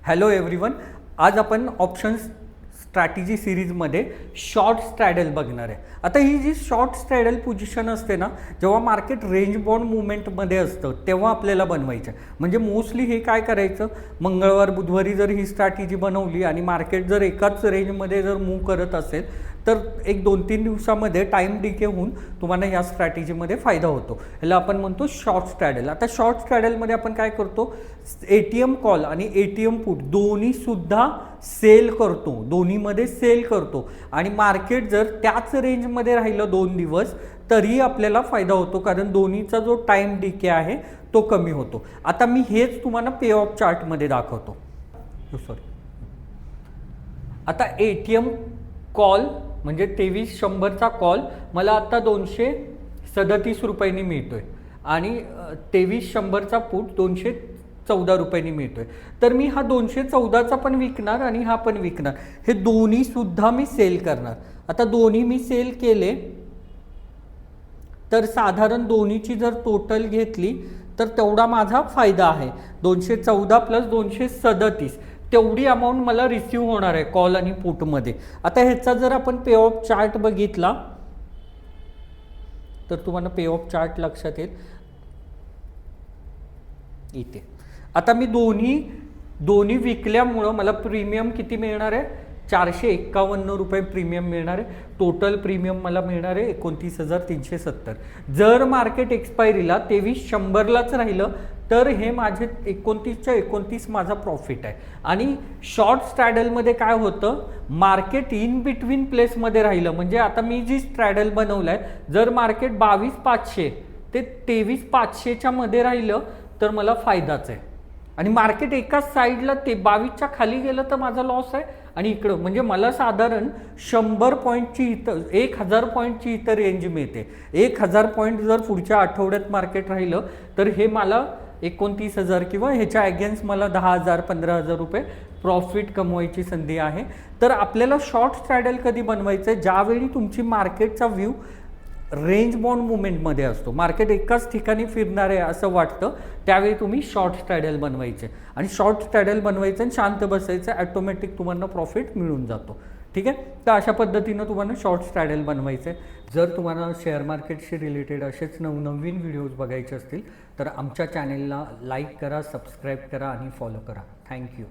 Hello everyone, आज आपण options strategy सिरीजमध्ये शॉर्ट स्ट्रॅडल बघणार आहे. आता ही जी शॉर्ट स्ट्रॅडल पोझिशन असते ना, जेव्हा मार्केट रेंज बाउंड मुवमेंटमध्ये असतं तेव्हा आपल्याला बनवायचं. म्हणजे मोस्टली हे काय करायचं, मंगळवार बुधवारी जर ही स्ट्रॅटेजी बनवली आणि मार्केट जर एकाच रेंजमध्ये जर मूव्ह करत असेल तर एक 2-3 दिवसामध्ये टाईम डिके होऊन तुम्हाला या स्ट्रॅटेजीमध्ये फायदा होतो. ह्याला आपण म्हणतो शॉर्ट स्ट्रॅडल. आता शॉर्ट स्ट्रॅडलमध्ये आपण काय करतो, ATM कॉल आणि ATM पुट दोन्हीसुद्धा सेल करतो, दोन्हीमध्ये सेल करतो आणि मार्केट जर त्याच रेंजमध्ये राहिलं 2 दिवस तरी आपल्याला फायदा होतो, कारण दोन्हीचा जो टाईम डिके आहे तो कमी होतो. आता मी हेच तुम्हाला पे ऑफ चार्टमध्ये दाखवतो. सॉरी, आता ATM कॉल म्हणजे 2300चा कॉल मला आता 237 रुपयांनी मिळतोय आणि 2300चा पुट 214 रुपयांनी मिळतोय. तर मी हा 214चा पण विकणार आणि हा पण विकणार, हे दोन्ही सुद्धा मी सेल करणार. आता दोन्ही मी सेल केले तर साधारण दोन्हीची जर टोटल घेतली तर तेवढा माझा फायदा आहे. 214 प्लस 237 तेवढी अमाऊंट मला रिसीव्ह होणार आहे कॉल आणि पुटमध्ये. आता ह्याचा जर आपण पे ऑफ चार्ट बघितला तर तुम्हाला पे ऑफ चार्ट लक्षात येईल इथे. आता मी दोन्ही विकल्यामुळं मला प्रीमियम किती मिळणार आहे, 451 रुपये प्रीमियम मिळणार आहे. टोटल प्रीमियम मला मिळणार आहे 29,370. जर मार्केट एक्सपायरीला 2300लाच राहिलं तर हे माझे 29च्या 29 माझा प्रॉफिट आहे. आणि शॉर्ट स्ट्रॅडलमध्ये काय होतं, मार्केट इन बिटवीन प्लेसमध्ये राहिलं, म्हणजे आता मी जी स्ट्रॅडल बनवलं आहे, जर मार्केट 22,500 ते 23,500च्या मध्ये राहिलं तर मला फायदाच आहे. आणि मार्केट एकाच साईडला ते 22च्या खाली गेलं तर माझा लॉस आहे. आणि इकडं म्हणजे मला साधारण 100 पॉईंटची इथं 1000 पॉईंटची इथं रेंज मिळते. 1000 पॉईंट जर पुढच्या आठवड्यात मार्केट राहिलं तर हे मला 29,000 किंवा ह्याच्या अगेन्स्ट मला 10,000 15,000 रुपये प्रॉफिट कमवायची संधी आहे. तर आपल्याला शॉर्ट स्ट्रॅडल कधी बनवायचं आहे, ज्यावेळी तुमची मार्केटचा व्ह्यू रेंज बाउंड मुवमेंटमध्ये असतो, मार्केट एकाच ठिकाणी फिरणार आहे असं वाटतं, त्यावेळी तुम्ही शॉर्ट स्ट्रॅडल बनवायचे. आणि शॉर्ट स्ट्रॅडल बनवायचं आणि शांत बसायचं, ॲटोमॅटिक तुम्हाला प्रॉफिट मिळून जातो. ठीक आहे, तर अशा पद्धतीनं तुम्हाला शॉर्ट स्ट्रॅडल बनवायचं आहे. जर तुम्हाला शेअर मार्केटशी रिलेटेड असेच नवनवीन व्हिडिओज बघायचे असतील तर आमच्या चॅनेलला लाईक करा, सबस्क्राईब करा आणि फॉलो करा. थँक्यू.